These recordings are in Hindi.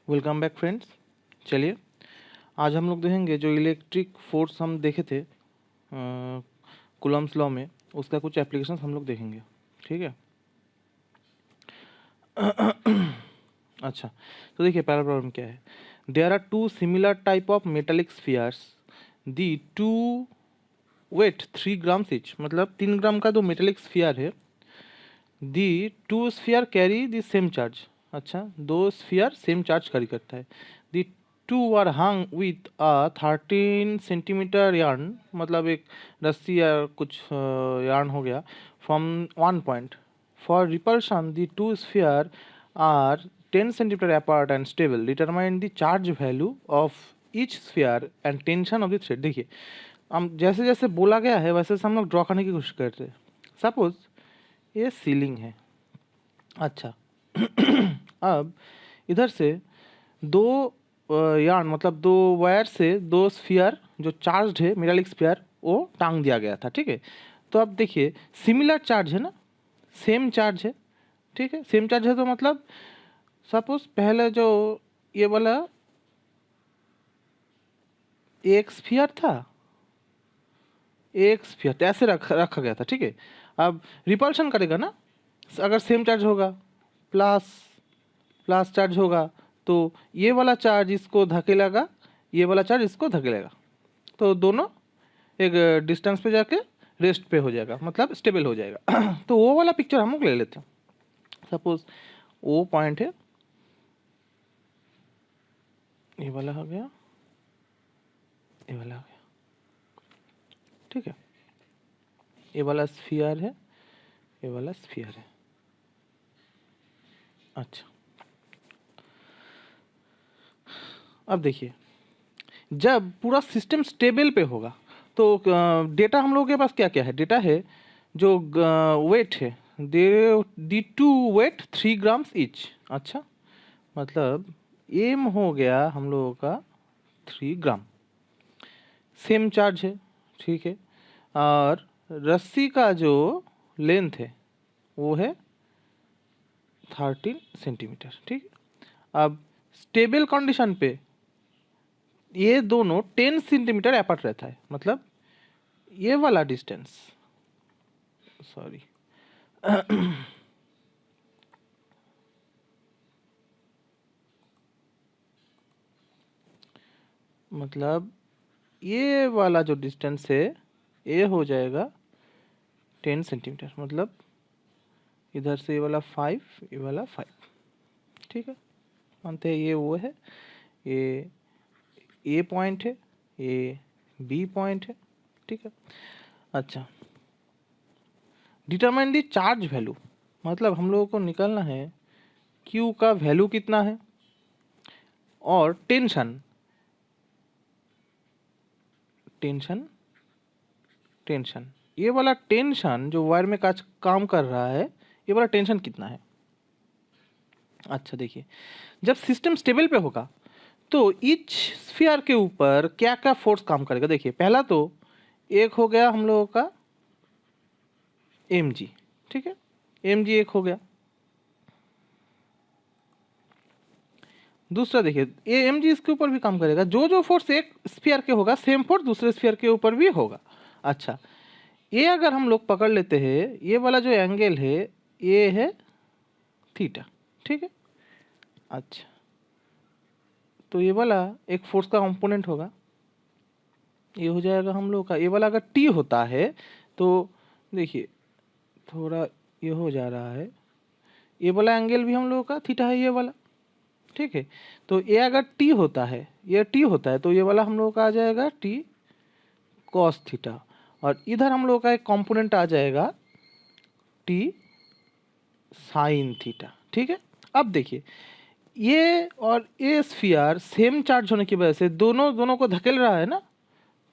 Welcome back friends. चलिए आज हम लोग देखेंगे जो इलेक्ट्रिक फोर्स हम देखे थे कूलम्स लॉ में, उसका कुछ एप्लीकेशंस हम लोग देखेंगे। ठीक है। अच्छा, तो देखिए पहला प्रॉब्लम क्या है। There are two similar type of metallic spheres, the two weight 3 grams each, मतलब 3 ग्राम का दो मेटालिक स्फीयर है। The two sphere carry the same charge. अच्छा, दो स्फीयर सेम चार्ज कैरी करता है। The two are hung with a 13 centimetre yarn, मतलब एक रस्सी या कुछ यार्न हो गया, from one point. For repulsion the two sphere are 10 centimetre apart and stable. Determine the charge value of each sphere and tension of the thread. देखिए हम जैसे जैसे बोला गया है वैसे वैसे हम लोग ड्रॉ करने की कोशिश करते हैं। सपोज ये सीलिंग है। अच्छा अब इधर से दो यार्न, मतलब दो वायर से दो स्फीयर जो चार्ज्ड है, मेटालिक स्फीयर, वो टांग दिया गया था। ठीक है। तो अब देखिए सिमिलर चार्ज है ना, सेम चार्ज है। ठीक है, सेम चार्ज है तो मतलब सपोज पहले जो ये वाला एक स्फीयर था, एक स्फीयर तो ऐसे रखा गया था। ठीक है। अब रिपल्शन करेगा ना, अगर सेम चार्ज होगा, प्लस प्लस चार्ज होगा, तो ये वाला चार्ज इसको धकेलेगा, ये वाला चार्ज इसको धकेलेगा, तो दोनों एक डिस्टेंस पे जाके रेस्ट पे हो जाएगा, मतलब स्टेबल हो जाएगा। तो वो वाला पिक्चर हम लोग ले लेते हैं। सपोज वो पॉइंट है, ये वाला हो गया, ये वाला हो गया। ठीक है, ये वाला स्फीयर है, ये वाला स्फीयर है। अच्छा, अब देखिए जब पूरा सिस्टम स्टेबल पे होगा तो डेटा हम लोगों के पास क्या क्या है। डेटा है जो वेट है, the two weight 3 grams each. अच्छा, मतलब एम हो गया हम लोगों का 3 ग्राम, सेम चार्ज है। ठीक है। और रस्सी का जो लेंथ है वो है 13 सेंटीमीटर। ठीक है। अब स्टेबल कंडीशन पे ये दोनों 10 सेंटीमीटर अपार्ट रहता है, मतलब ये वाला डिस्टेंस, सॉरी मतलब ये वाला जो डिस्टेंस है ये हो जाएगा 10 सेंटीमीटर, मतलब इधर से ये वाला 5, ये वाला 5। ठीक है, मानते हैं ये वो है, ये ए पॉइंट है, ये बी पॉइंट है। ठीक है। अच्छा, डिटरमाइन दी चार्ज वैल्यू, मतलब हम लोगों को निकालना है क्यू का वैल्यू कितना है, और टेंशन टेंशन टेंशन ये वाला टेंशन जो वायर में काम कर रहा है, ये वाला टेंशन कितना है। अच्छा देखिए, जब सिस्टम स्टेबल पे होगा तो ईच स्फीयर के ऊपर क्या क्या फोर्स काम करेगा। देखिए पहला तो एक हो गया हम लोगों का एम जी। ठीक है, एम जी एक हो गया। दूसरा देखिए ये एम जी इसके ऊपर भी काम करेगा, जो जो फोर्स एक स्फीयर के होगा सेम फोर्स दूसरे स्फीयर के ऊपर भी होगा। अच्छा, ये अगर हम लोग पकड़ लेते हैं, ये वाला जो एंगल है ये है थीटा। ठीक है। अच्छा, तो ये वाला एक फोर्स का कंपोनेंट होगा, ये हो जाएगा हम लोग का। ये वाला अगर टी होता है तो देखिए थोड़ा ये हो जा रहा है, ये वाला एंगल भी हम लोग का थीटा है, ये वाला। ठीक है, तो ये अगर टी होता है, ये टी होता है, तो ये वाला हम लोग का आ जाएगा टी कॉस थीटा, और इधर हम लोग का एक कंपोनेंट आ जाएगा टी साइन थीटा। ठीक है। अब देखिए ये और ये स्फीयर सेम चार्ज होने की वजह से दोनों दोनों को धकेल रहा है ना,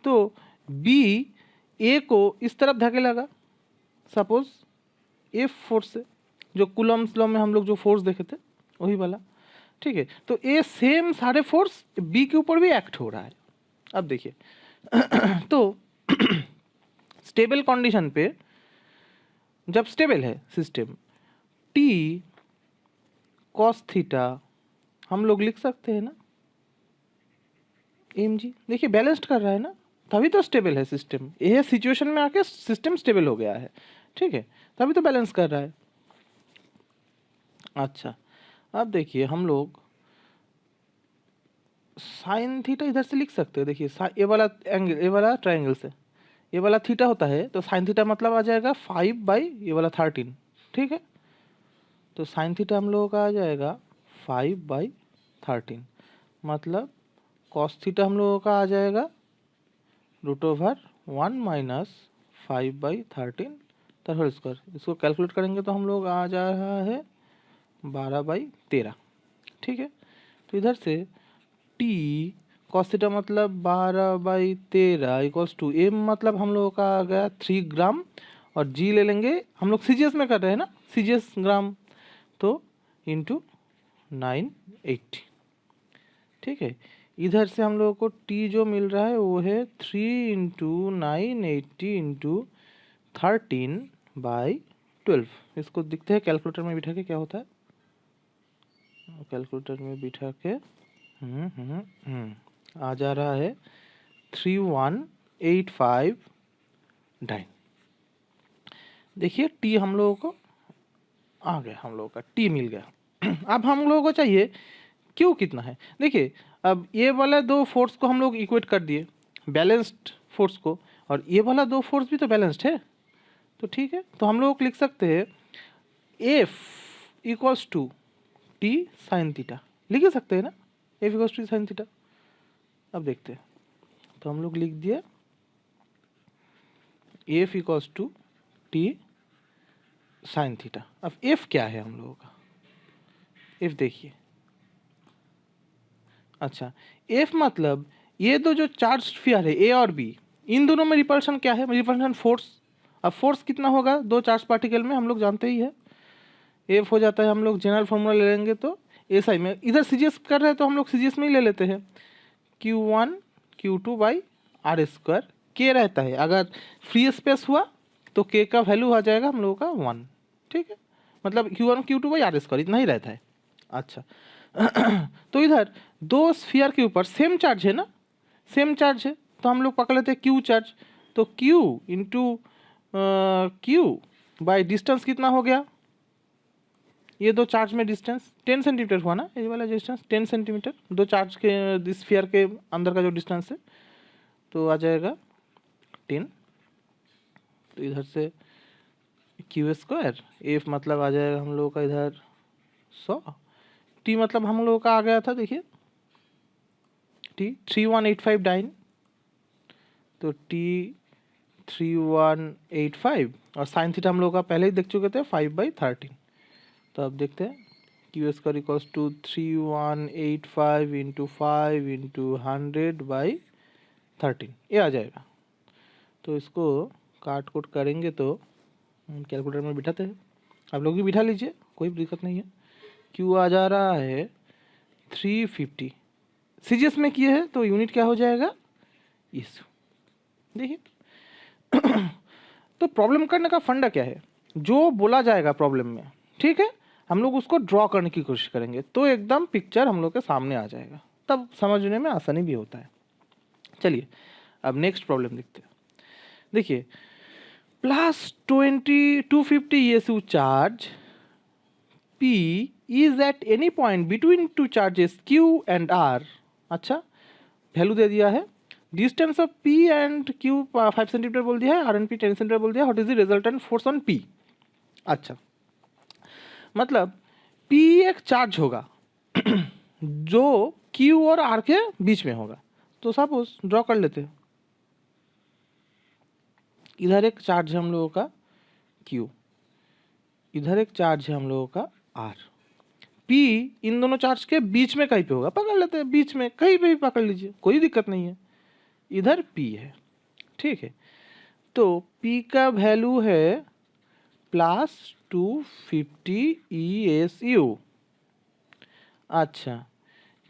तो बी ए को इस तरफ धकेलेगा, सपोज ए फोर्स से, जो कूलम्स लॉ में हम लोग जो फोर्स देखे थे वही वाला। ठीक है, तो ये सेम सारे फोर्स बी के ऊपर भी एक्ट हो रहा है। अब देखिए तो स्टेबल कंडीशन पे, जब स्टेबल है सिस्टम, टी कॉस थीटा हम लोग लिख सकते हैं ना mg। देखिए बैलेंस्ड कर रहा है ना, तभी तो स्टेबल है सिस्टम। यह सिचुएशन में आके सिस्टम स्टेबल हो गया है, ठीक है, तभी तो बैलेंस कर रहा है। अच्छा, अब देखिए हम लोग साइन थीटा इधर से लिख सकते हैं। देखिए ये वाला एंगल, ये वाला ट्रायंगल से ये वाला थीटा होता है, तो साइन थीटा मतलब आ जाएगा 5 बाई ये वाला 13, ठीक है। तो साइन थीटा हम लोगों का आ जाएगा 5/13, मतलब कॉस थीटा हम लोगों का आ जाएगा √1 माइनस 5/13 का होल स्क्वायर। इसको कैलकुलेट करेंगे तो हम लोग आ जा रहा है 12/13, ठीक है। तो इधर से t कॉस थीटा मतलब 12/13 इक्वल्स टू m मतलब हम लोगों का आ गया 3 ग्राम, और g ले लेंगे, हम लोग CGS में कर रहे हैं ना, CGS ग्राम, तो इंटू 980, ठीक है। इधर से हम लोगों को t जो मिल रहा है वो है 3 × 980 × 13/12। इसको दिखते हैं कैलकुलेटर में बिठा के क्या होता है, कैलकुलेटर में बिठा के आ जा रहा है 31859। देखिए टी हम लोगों को आ गया, हम लोगों का टी मिल गया। अब हम लोगों को चाहिए क्यू कितना है। देखिए अब ये वाला दो फोर्स को हम लोग इक्वेट कर दिए बैलेंस्ड फोर्स को, और ये वाला दो फोर्स भी तो बैलेंस्ड है, तो ठीक है। तो हम लोग लिख सकते हैं F equals to T sine theta, लिख सकते हैं ना, F equals to sine theta. अब देखते हैं, तो हम लोग लिख दिए F equals to T sine theta. अब एफ क्या है हम लोगों का, एफ देखिए, अच्छा एफ मतलब ये दो जो चार्ज स्फीयर है ए और बी, इन दोनों में रिपल्शन क्या है, रिपल्शन फोर्स। अब फोर्स कितना होगा दो चार्ज पार्टिकल में, हम लोग जानते ही है, एफ हो जाता है, हम लोग जनरल फॉर्मूला ले लेंगे तो एस आई में, इधर सीजीएस कर रहे हैं तो हम लोग सीजीएस में ही ले लेते हैं, Q1 Q2/r², के रहता है, अगर फ्री स्पेस हुआ तो के का वैल्यू आ जाएगा हम लोगों का 1, ठीक है, मतलब Q1 Q2/r² इतना ही रहता है। अच्छा तो इधर दो स्फीयर के ऊपर सेम चार्ज है ना, सेम चार्ज है, तो हम लोग पकड़ लेते हैं क्यू चार्ज, तो Q इंटू Q डिस्टेंस कितना हो गया, ये दो चार्ज में डिस्टेंस 10 सेंटीमीटर हुआ ना, ये वाला डिस्टेंस 10 सेंटीमीटर, दो चार्ज के स्फीयर के अंदर का जो डिस्टेंस है, तो आ जाएगा 10। तो इधर से Q² एफ मतलब आ जाएगा हम लोगों का इधर 100, टी मतलब हम लोगों का आ गया था, देखिए टी 3185 तो टी 3185, और साइन थीटा हम लोग का पहले ही देख चुके थे 5/13। तो अब देखते हैं Q² equals to 3185 into 5 into 100/13, ये आ जाएगा। तो इसको काट कूट करेंगे तो कैलकुलेटर में बिठाते हैं, आप लोग भी बिठा लीजिए, कोई दिक्कत नहीं है। Q आ जा रहा है 350, सीजीएस में किए हैं तो यूनिट क्या हो जाएगा इस, देखिए तो प्रॉब्लम करने का फंडा क्या है, जो बोला जाएगा प्रॉब्लम में, ठीक है, हम लोग उसको ड्रॉ करने की कोशिश करेंगे तो एकदम पिक्चर हम लोग के सामने आ जाएगा, तब समझने में आसानी भी होता है। चलिए अब नेक्स्ट प्रॉब्लम देखते हैं। देखिए +250 ESU charge P is at any point between two charges Q and R। अच्छा वैल्यू दे दिया है, distance of P and Q 5 centimetre बोल दिया है, R एंड P 10 सेंटीमीटर बोल दिया है, what is the resultant force on P। अच्छा मतलब P एक चार्ज होगा जो Q और R के बीच में होगा, तो सपोज ड्रॉ कर लेते हैं, इधर एक चार्ज है हम लोगों का Q, इधर एक चार्ज है हम लोगों का R, P इन दोनों चार्ज के बीच में कहीं पे होगा, पकड़ लेते हैं, बीच में कहीं पे भी पकड़ लीजिए, कोई दिक्कत नहीं है, इधर P है, ठीक है। तो P का वैल्यू है +250 ESU। अच्छा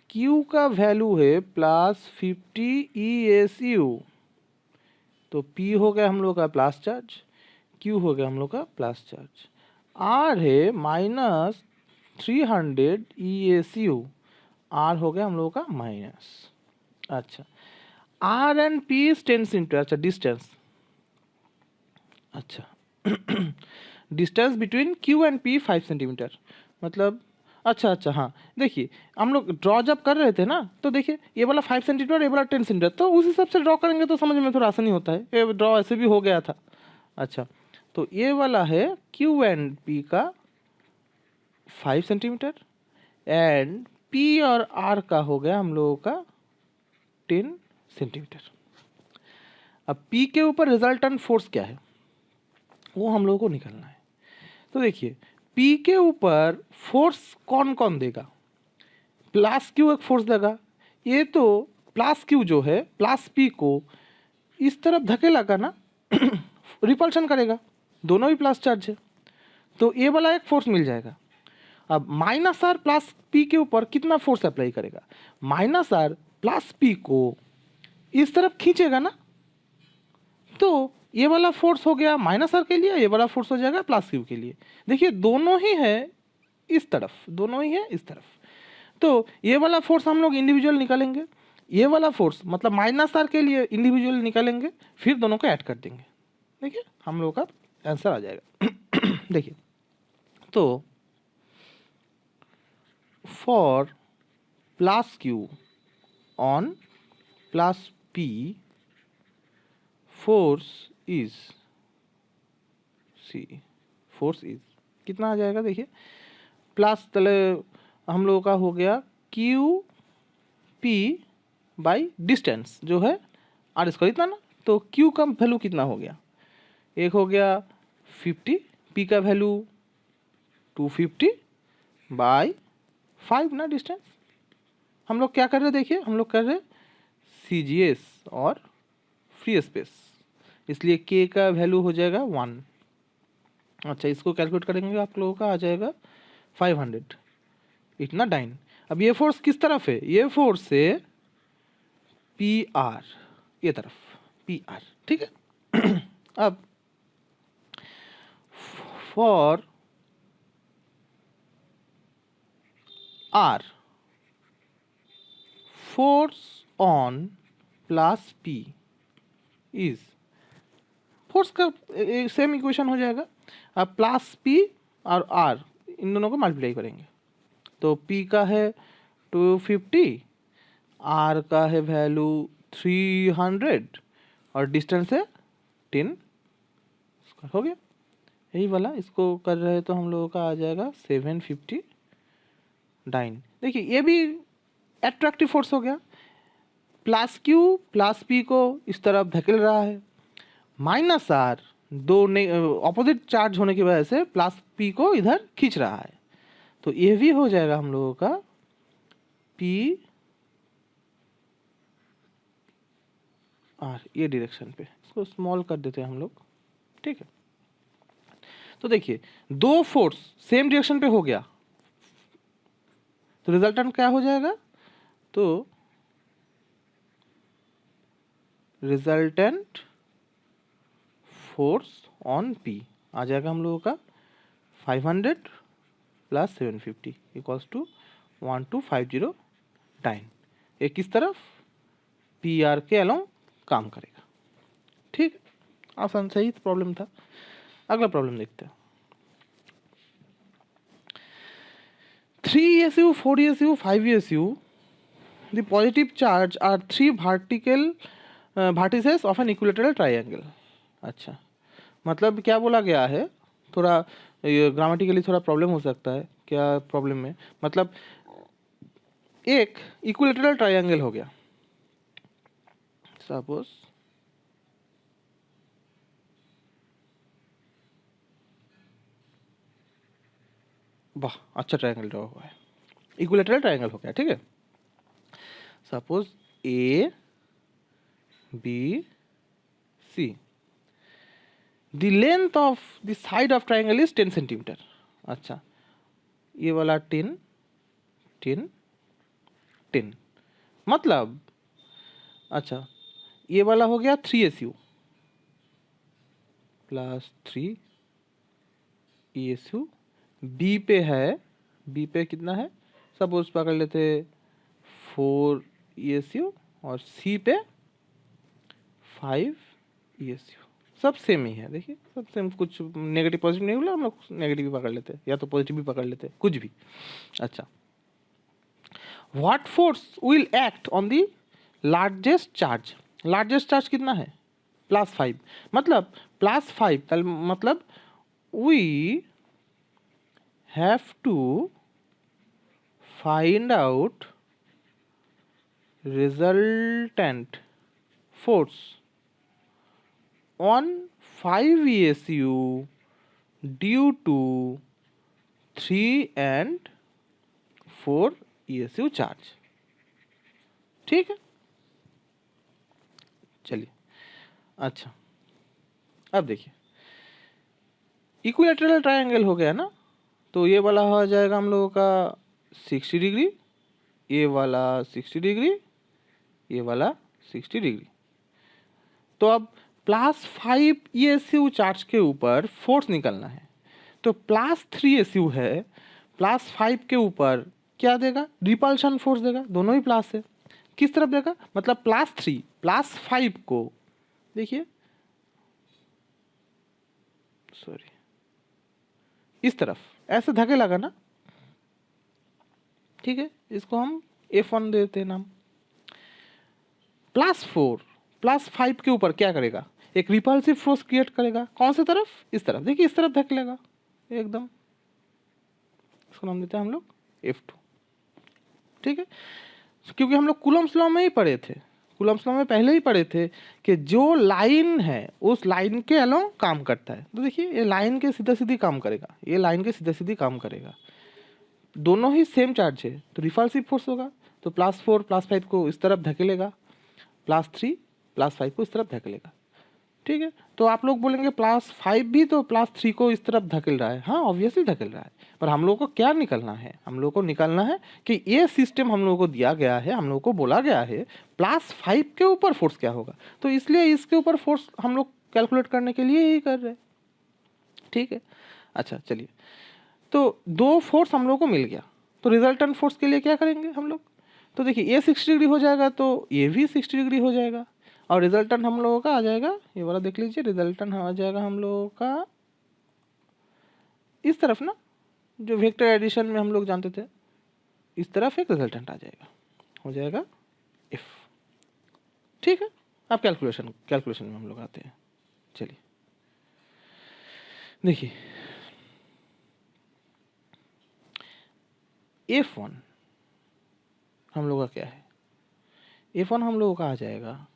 Q का वैल्यू है +50 ESU, तो P हो गया हम लोग का प्लस चार्ज, Q हो गया हम लोग का प्लस चार्ज, R है -300 ESU, आर हो गया हम लोगों का माइनस। अच्छा, R and P is 10 centimetre. अच्छा, डिस्टेंस, अच्छा distance between Q and P 5 centimetre, मतलब अच्छा हाँ, देखिए हम लोग ड्रॉ जब कर रहे थे ना, तो देखिए ये वाला 5 सेंटीमीटर, ये वाला 10 सेंटीमीटर, तो उस हिसाब से ड्रॉ करेंगे तो समझ में थोड़ा आसानी होता है। ये ड्रॉ ऐसे भी हो गया था। अच्छा, तो ये वाला है क्यू एंड पी का 5 सेंटीमीटर, एंड पी और आर का हो गया हम लोगों का 10 सेंटीमीटर। अब पी के ऊपर रिजल्टेंट फोर्स क्या है वो हम लोगों को निकालना है। तो देखिए पी के ऊपर फोर्स कौन कौन देगा, प्लस क्यू एक फोर्स देगा। ये तो प्लस क्यू जो है प्लस पी को इस तरफ धकेला का ना रिपल्शन करेगा, दोनों ही प्लस चार्ज है, तो ये वाला एक फोर्स मिल जाएगा। अब माइनस आर प्लस पी के ऊपर कितना फोर्स अप्लाई करेगा, माइनस आर प्लस पी को इस तरफ खींचेगा ना, तो ये वाला फोर्स हो गया माइनस आर के लिए, ये वाला फोर्स हो जाएगा प्लस क्यू के लिए। देखिए दोनों ही है इस तरफ, दोनों ही है इस तरफ, तो ये वाला फोर्स हम लोग इंडिविजुअल निकालेंगे, ये वाला फोर्स मतलब माइनस आर के लिए इंडिविजुअल निकालेंगे, फिर दोनों को ऐड कर देंगे। देखिए हम लोग का आंसर आ जाएगा। देखिए तो for plus Q on plus P force is see, force is कितना आ जाएगा, देखिए प्लस तले हम लोगों का हो गया क्यू पी बाई डिस्टेंस जो है आर स्क्वायर इतना ना, तो क्यू का वैल्यू कितना हो गया, एक हो गया 50, पी का वैल्यू 250 बाई 5 ना डिस्टेंस। हम लोग क्या कर रहे हैं, देखिए हम लोग कर रहे CGS और फ्री स्पेस, इसलिए k का वैल्यू हो जाएगा 1। अच्छा, इसको कैलकुलेट करेंगे आप लोगों का आ जाएगा 500 इतना डाइन। अब ये फोर्स किस तरफ है, ये फोर्स है पी आर, ये तरफ पी आर, ठीक है। अब for R force on plus P is, force का सेम इक्वेशन हो जाएगा। अब प्लस पी और आर इन दोनों को मल्टीप्लाई करेंगे, तो पी का है 250, आर का है वैल्यू 300 और डिस्टेंस है 10, हो गया यही वाला। इसको कर रहे तो हम लोगों का आ जाएगा 750 डाइन। देखिए ये भी एट्रैक्टिव फोर्स हो गया, प्लस क्यू प्लस पी को इस तरफ धकेल रहा है, माइनस आर दो ऑपोजिट चार्ज होने की वजह से प्लस पी को इधर खींच रहा है, तो ये भी हो जाएगा हम लोगों का पी आर ये डायरेक्शन पे, इसको स्मॉल कर देते हैं हम लोग, ठीक है। तो देखिए दो फोर्स सेम डायरेक्शन पे हो गया, तो रिजल्टेंट क्या हो जाएगा, तो रिजल्टेंट फोर्स ऑन पी आ जाएगा हम लोगों का 500 प्लस 750 इक्वल्स टू 1250 डाइन। ये किस तरफ, पी आर के अलोंग काम करेगा, ठीक, आसान सही प्रॉब्लम था। अगला प्रॉब्लम देखते हैं। 3SU, 4SU, 5SU, the positive charge are 3 vertical vertices of an equilateral triangle। अच्छा, मतलब क्या बोला गया है, थोड़ा ग्रामेटिकली थोड़ा प्रॉब्लम हो सकता है, क्या प्रॉब्लम में मतलब एक इक्विलेटरल ट्रायंगल हो गया, सपोज वाह अच्छा ट्रायंगल ड्रॉ हुआ है, इक्विलेटरल ट्रायंगल हो गया, ठीक है। Suppose A B C, the length of the side of triangle is 10 centimetre. अच्छा, ये वाला 10 10 10, मतलब अच्छा ये वाला हो गया 3SU प्लस 3ESU, बी पे है, बी पे कितना है, सपोज पकड़ लेते 4 ESU और C पे 5 ESU। सब सेम ही है, देखिए सब सेम, कुछ नेगेटिव पॉजिटिव नहीं बोला, हम लोग नेगेटिव भी पकड़ लेते या तो पॉजिटिव भी पकड़ लेते, कुछ भी। अच्छा, what force will act on the largest charge? Largest charge कितना है? +5, मतलब +5 मतलब we have to find out resultant force on 5 ESU due to 3 and 4 ESU charge. ठीक है, चलिए। अच्छा, अब देखिए, इक्विलैटरल ट्रायंगल हो गया ना, तो ये वाला हो जाएगा हम लोगों का 60 डिग्री, ये वाला 60 डिग्री, ये वाला 60 डिग्री। तो अब +5 ESU चार्ज के ऊपर फोर्स निकलना है, तो +3 ESU है, +5 के ऊपर क्या देगा? रिपल्शन फोर्स देगा, दोनों ही प्लस है। किस तरफ देगा? मतलब +3 +5 को, देखिए सॉरी, इस तरफ ऐसे धके लगा ना, ठीक है, इसको हम F1 देते हैं नाम। +4 +5 के ऊपर क्या करेगा? एक रिपल्सिव फोर्स क्रिएट करेगा। कौन सी तरफ? इस तरफ, देखिए इस तरफ धकेलेगा एकदम, इसको नाम देते हैं हम लोग F2। ठीक है, क्योंकि हम लोग कूलम्ब्स लॉ में ही पढ़े थे, कूलम्ब्स लॉ में पहले ही पढ़े थे कि जो लाइन है उस लाइन के अलोंग काम करता है। तो देखिए ये लाइन के सीधा सीधी काम करेगा, ये लाइन के सीधा सीधी काम करेगा, दोनों ही सेम चार्ज है, तो रिपल्सिव फोर्स होगा। तो +4 +5 को इस तरफ धकेलेगा, +3 +5 को इस तरफ धकेलेगा। ठीक है, तो आप लोग बोलेंगे +5 भी तो +3 को इस तरफ धकेल रहा है। हाँ, ऑब्वियसली धकेल रहा है, पर हम लोगों को क्या निकलना है? हम लोगों को निकलना है कि ये सिस्टम हम लोगों को दिया गया है, हम लोगों को बोला गया है +5 के ऊपर फोर्स क्या होगा, तो इसलिए इसके ऊपर फोर्स हम लोग कैलकुलेट करने के लिए ही कर रहे हैं। ठीक है, अच्छा चलिए, तो दो फोर्स हम लोग को मिल गया, तो रिजल्टेंट फोर्स के लिए क्या करेंगे हम लोग? तो देखिए ये 60 डिग्री हो जाएगा, तो ये भी 60 डिग्री हो जाएगा, और रिजल्टेंट हम लोगों का आ जाएगा, ये वाला देख लीजिए, रिजल्टेंट आ जाएगा हम लोगों का इस तरफ ना, जो वेक्टर एडिशन में हम लोग जानते थे, इस तरफ एक रिजल्टेंट आ जाएगा, हो जाएगा F। ठीक है, अब कैलकुलेशन में हम लोग आते हैं। चलिए देखिए, F1 हम लोग का क्या है? F1 हम लोगों का आ जाएगा,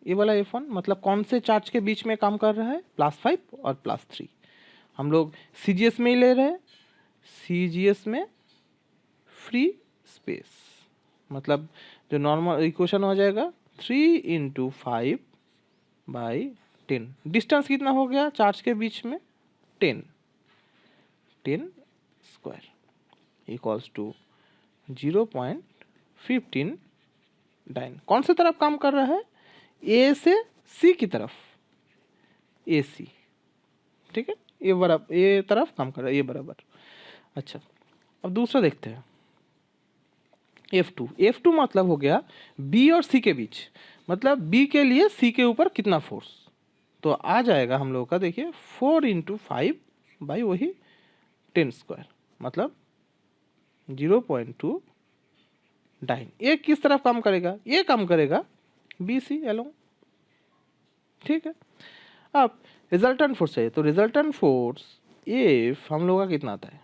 ये वाला F1 मतलब कौन से चार्ज के बीच में काम कर रहा है? +5 और +3। हम लोग CGS में ही ले रहे हैं, CGS में फ्री स्पेस, मतलब जो नॉर्मल इक्वेशन हो जाएगा 3 × 5/10। डिस्टेंस कितना हो गया चार्ज के बीच में? 10 स्क्वायर इक्वल्स टू 0.15 डाइन। कौन से तरफ काम कर रहा है? ए से सी की तरफ, AC। ठीक है, ये बराबर, ये तरफ काम कर रहा है, ये बराबर। अच्छा, अब दूसरा देखते हैं, F2 मतलब हो गया B और C के बीच, मतलब B के लिए C के ऊपर कितना फोर्स, तो आ जाएगा हम लोग का, देखिए 4 × 5 वही 10 स्क्वायर, मतलब 0.2 डाइन। ये किस तरफ काम करेगा? ये काम करेगा BC अलोंग। ठीक है, अब रिजल्टेंट फोर्स चाहिए, तो रिजल्टेंट फोर्स F हम लोग का कितना आता है?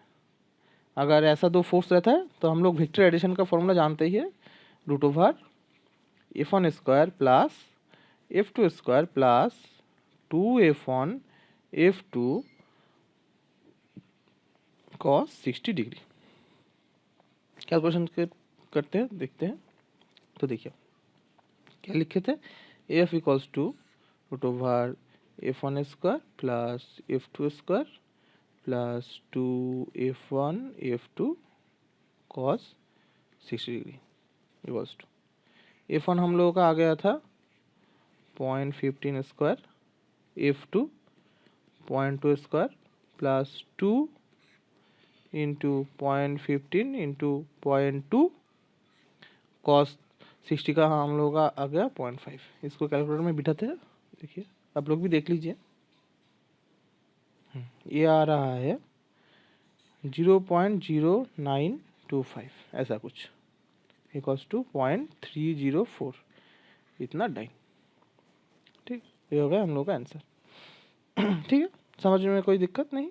अगर ऐसा दो फोर्स रहता है तो हम लोग वेक्टर एडिशन का फॉर्मूला जानते ही है, √F1 square plus F2 square plus 2F1 F2 cos 60 degree. Calculation करते हैं, देखते हैं। तो देखिए क्या लिखे थे, F equals to √F1 square plus F2 square plus 2F1 F2 cos 60 degree equals to F1 हम लोगों का आ गया था 0.15 square, F2 0.2 square plus 2 × 0.15 × 0.2 cos 60 का हम लोगों का आ गया 0.5। इसको कैलकुलेटर में बिठाते हैं, देखिए आप लोग भी देख लीजिए। ये आ रहा है 0.0925 ऐसा कुछ, इक्वल्स टू 0.304, इतना डाइन। ठीक, ये हो गया हम लोग का आंसर। ठीक है, समझ में कोई दिक्कत नहीं।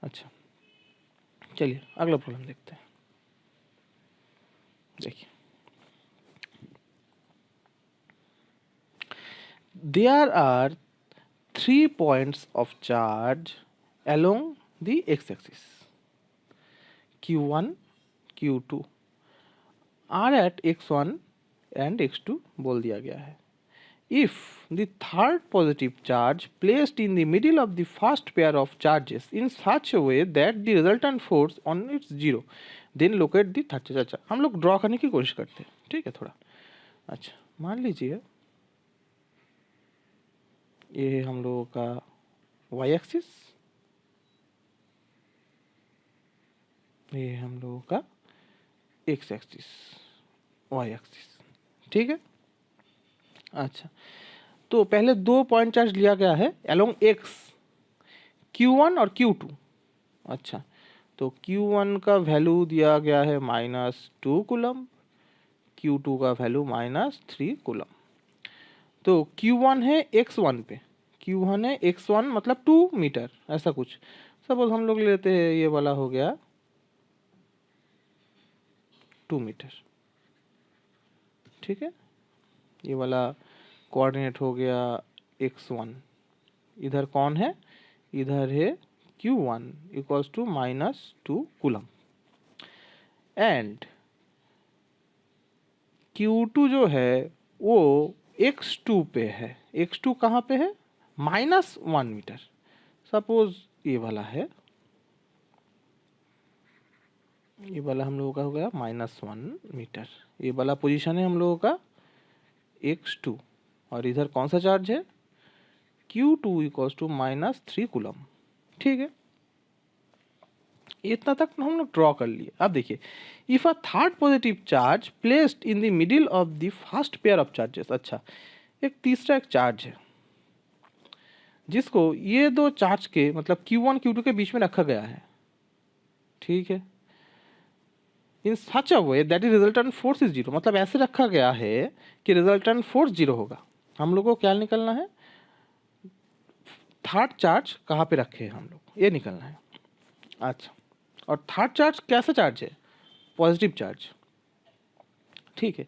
अच्छा चलिए अगला प्रॉब्लम देखते हैं। देखिए, there are 3 points of charge along the x-axis, q1 q2 are at x1 and x2 बोल दिया गया है। If the third positive charge placed in the middle of the first pair of charges in such a way that the resultant force on its zero, then locate the third charge। अच्छा, हम लोग ड्रॉ करने की कोशिश करते हैं, ठीक है थोड़ा। अच्छा, मान लीजिए ये हम लोगों का y एक्सिस, ये हम लोगों का x एक्सिस, y एक्सिस, ठीक है। अच्छा, तो पहले 2 पॉइंट चार्ज लिया गया है अलोंग x, q1 और q2। अच्छा, तो q1 का वैल्यू दिया गया है -2 कूलम, q2 का वैल्यू -3 कूलम। तो q1 है x1 पे, q1 है x1 मतलब 2 मीटर ऐसा कुछ। सपोज हम लोग लेते हैं ये वाला हो गया 2 मीटर, ठीक है। ये वाला कोऑर्डिनेट हो गया x1, इधर कौन है, इधर है q1 equals to -2 coulomb, and q2 जो है वो x2 पे है। x2 कहाँ पे है, -1 मीटर। सपोज ये वाला है, ये वाला हम लोगों का हो गया -1 मीटर, ये वाला पोजीशन है हम लोगों का x2, और इधर कौन सा चार्ज है, q2 इक्वल्स टू -3 कूलम, ठीक है। इतना तक हम लोग ड्रॉ कर लिए। अब देखिए, if a third positive charge placed in the middle of the first pair of charges. अच्छा, एक तीसरा एक चार्ज है जिसको ये दो चार्ज के मतलब q1 q2 के बीच में रखा गया है, ठीक है। In such a way that is resultant force is zero, मतलब ऐसे रखा गया है कि रिजल्टेंट फोर्स जीरो होगा। हम लोग को क्या निकलना है, थर्ड चार्ज कहाँ पे रखे हैं हम लोग, ये निकलना है। अच्छा, और थर्ड चार्ज कैसा चार्ज है, पॉजिटिव चार्ज, ठीक है।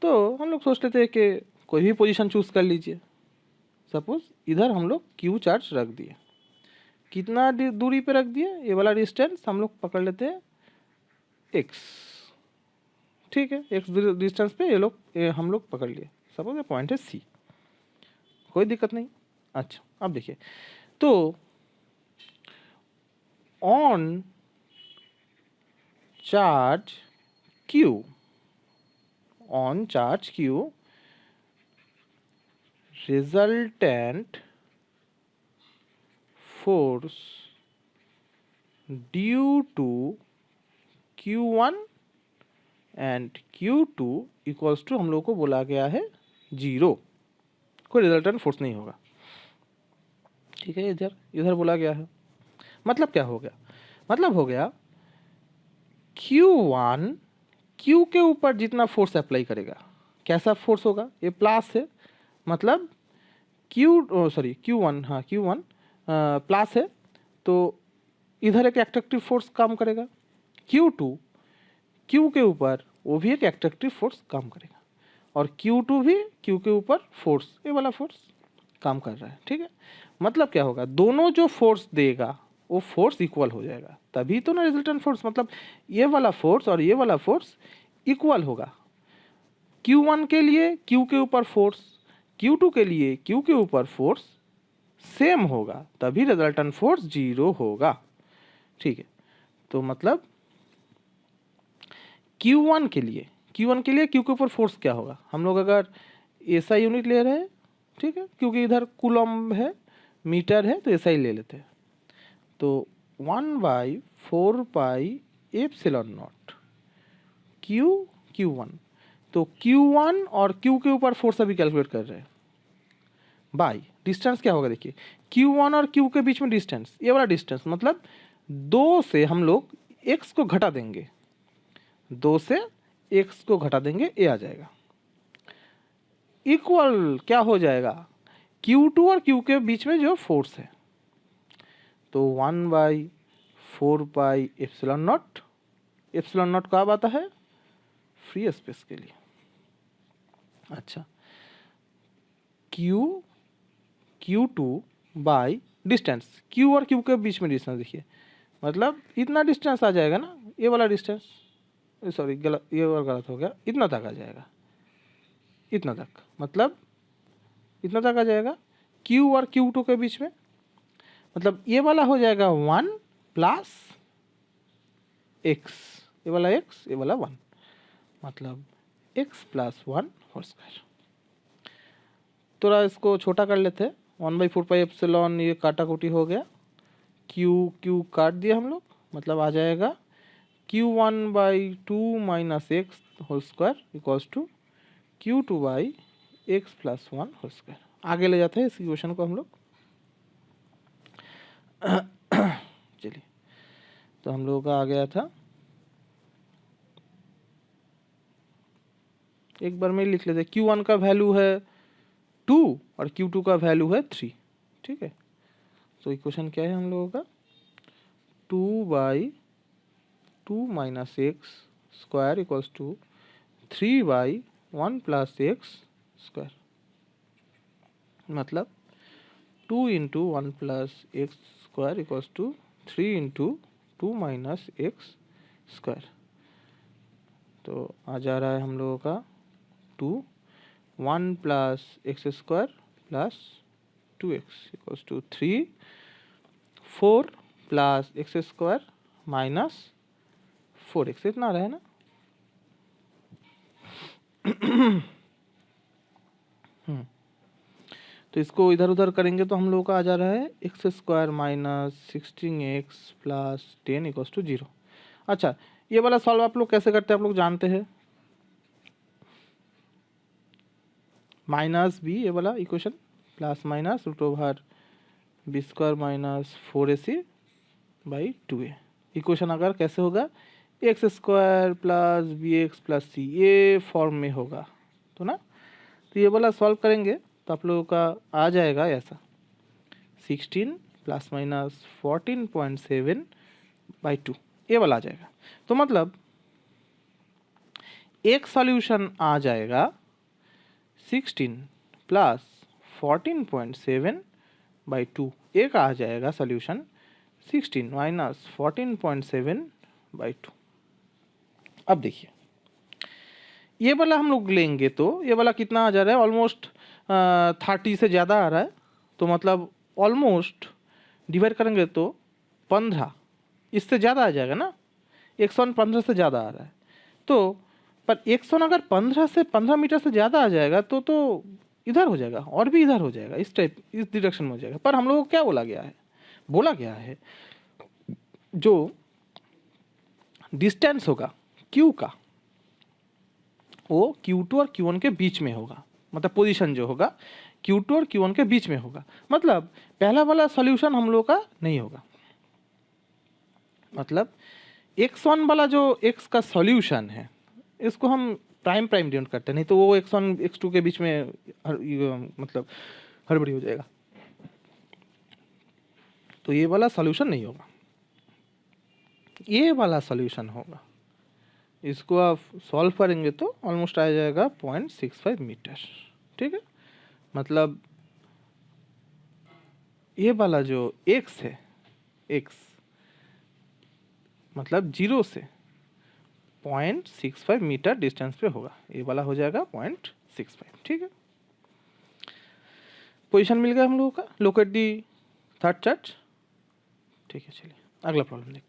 तो हम लोग सोच लेते हैं कि कोई भी पोजीशन चूज कर लीजिए। सपोज इधर हम लोग क्यू चार्ज रख दिए, कितना दूरी पे रख दिए, ये वाला डिस्टेंस हम लोग पकड़ लेते हैं एक्स, ठीक है। एक्स डिस्टेंस पे ये हम लोग पकड़ लिए। सपोज ये पॉइंट है सी, कोई दिक्कत नहीं। अच्छा, अब देखिए, तो on charge Q, on charge Q resultant force due to q1 and q2 equals to हम लोग को बोला गया है 0, कोई रिजल्टेंट फोर्स नहीं होगा, ठीक है। इधर इधर बोला गया है, मतलब क्या हो गया, मतलब हो गया q1 q के ऊपर जितना फोर्स अप्लाई करेगा, कैसा फोर्स होगा, ये प्लस है, मतलब q1, हाँ q1 प्लस है, तो इधर एक एट्रैक्टिव फोर्स काम करेगा। q2 q के ऊपर वो भी एक एट्रैक्टिव फोर्स काम करेगा, और q2 भी q के ऊपर फोर्स, ये वाला फोर्स काम कर रहा है, ठीक है। मतलब क्या होगा, दोनों जो फोर्स देगा वो फोर्स इक्वल हो जाएगा, तभी तो ना रिजल्टेंट फोर्स, मतलब ये वाला फोर्स और ये वाला फोर्स इक्वल होगा। q1 के लिए q के ऊपर फोर्स, q2 के लिए q के ऊपर फोर्स सेम होगा, तभी रिजल्टेंट फोर्स 0 होगा, ठीक है। तो मतलब q1 के लिए q के ऊपर फोर्स क्या होगा, हम लोग अगर ऐसा यूनिट ले रहे हैं, ठीक है, क्योंकि इधर कूलम है, मीटर है, तो ऐसा ही ले लेते हैं। तो 1/4 pi epsilon not q q1, तो Q1 और Q के ऊपर फोर्स अभी कैलकुलेट कर रहे हैं बाई डिस्टेंस क्या होगा देखिए, Q1 और Q के बीच में डिस्टेंस, ये वाला डिस्टेंस मतलब 2 से हम लोग x को घटा देंगे, 2 से x को घटा देंगे, ये आ जाएगा इक्वल क्या हो जाएगा Q2 और Q के बीच में जो फोर्स है, तो 1/4 एप्सिलॉन नॉट, एप्सिलॉन नॉट कब आता है फ्री स्पेस के लिए। अच्छा Q2 बाई डिस्टेंस, Q और Q के बीच में डिस्टेंस देखिए, मतलब इतना डिस्टेंस आ जाएगा ना, ये वाला डिस्टेंस, सॉरी गलत, ये वाला गलत हो गया, इतना तक आ जाएगा, इतना तक मतलब इतना तक आ जाएगा Q और Q2 के बीच में, मतलब ये वाला हो जाएगा 1 प्लस x, ये वाला x, ये वाला 1, मतलब x प्लस 1 होल स्क्वायर। थोड़ा इसको छोटा कर लेते हैं, 1/4 एप्सिलॉन, ये काटा कुटी हो गया, Q काट दिया हम लोग, मतलब आ जाएगा Q1/2 minus X whole square equals to Q2/x plus 1 whole square. आगे ले जाते हैं इस इक्वेशन को हम लोग। चलिए, तो हम लोगों का आ गया था, एक बार में लिख लेते हैं, Q1 का वैल्यू है 2 और Q2 का वैल्यू है 3, ठीक है। तो इक्वेशन क्या है हम लोगों का, 2/2 minus X square equals to 3/1 plus X square, मतलब 2 into 1 plus X square equals to 3 into 2 minus X square. तो आ जा रहा है हम लोगों का 1 plus X square plus 2x equals to 3, 4 plus X square minus 4x, इतना आ रहा है ना। तो इसको इधर उधर करेंगे तो हम लोगों का आ जा रहा है X square minus 16x plus 10 equals to 0। अच्छा, ये वाला सॉल्व आप लोग कैसे करते हैं, आप लोग जानते हैं, माइनस बी, ये वाला equation plus minus root over B square minus 4ac/2a। Equation अगर कैसे होगा, X square plus B X plus C, ये फॉर्म में होगा, तो ना। तो ये वाला सॉल्व करेंगे तो आप लोगों का आ जाएगा ऐसा, 16 प्लस माइनस 14.7/2, ये वाला आ जाएगा। तो मतलब एक सॉल्यूशन आ जाएगा 16 प्लस 14.7/2, एक आ जाएगा सॉल्यूशन 16 माइनस 14.7/2। अब देखिए, ये वाला हम लोग लेंगे तो ये वाला कितना आ जा रहा है, ऑलमोस्ट 30 से ज़्यादा आ रहा है, तो मतलब ऑलमोस्ट डिवाइड करेंगे तो 15, इससे ज़्यादा आ जाएगा ना, 115 से ज़्यादा आ रहा है। तो पर 100 अगर 15 मीटर से ज़्यादा आ जाएगा तो इधर हो जाएगा, और भी इधर हो जाएगा, इस टाइप, इस डायरेक्शन में हो जाएगा। पर हम लोगों को क्या बोला गया है जो डिस्टेंस होगा Q का, वो Q2 और Q1 के बीच में होगा, मतलब पोजीशन जो होगा Q2 और Q1 के बीच में होगा। मतलब पहला वाला सॉल्यूशन हम लोग का नहीं होगा, मतलब x1 वाला जो x का सॉल्यूशन है, इसको हम प्राइम डिनोट करते हैं, नहीं तो वो x1 x2 के बीच में मतलब हड़बड़ी हो जाएगा, तो ये वाला सॉल्यूशन नहीं होगा, ये वाला सॉल्यूशन होगा। इसको आप सॉल्व करेंगे तो ऑलमोस्ट आ जाएगा 0.65 मीटर, ठीक है। मतलब ये वाला जो x है, x मतलब 0 से 0.65 मीटर डिस्टेंस पे होगा, ये वाला हो जाएगा 0.65, ठीक है। पोजीशन मिल गया हम लोगों का, लोकेट दी थर्ड चर्च, ठीक है। चलिए अगला प्रॉब्लम देखते हैं।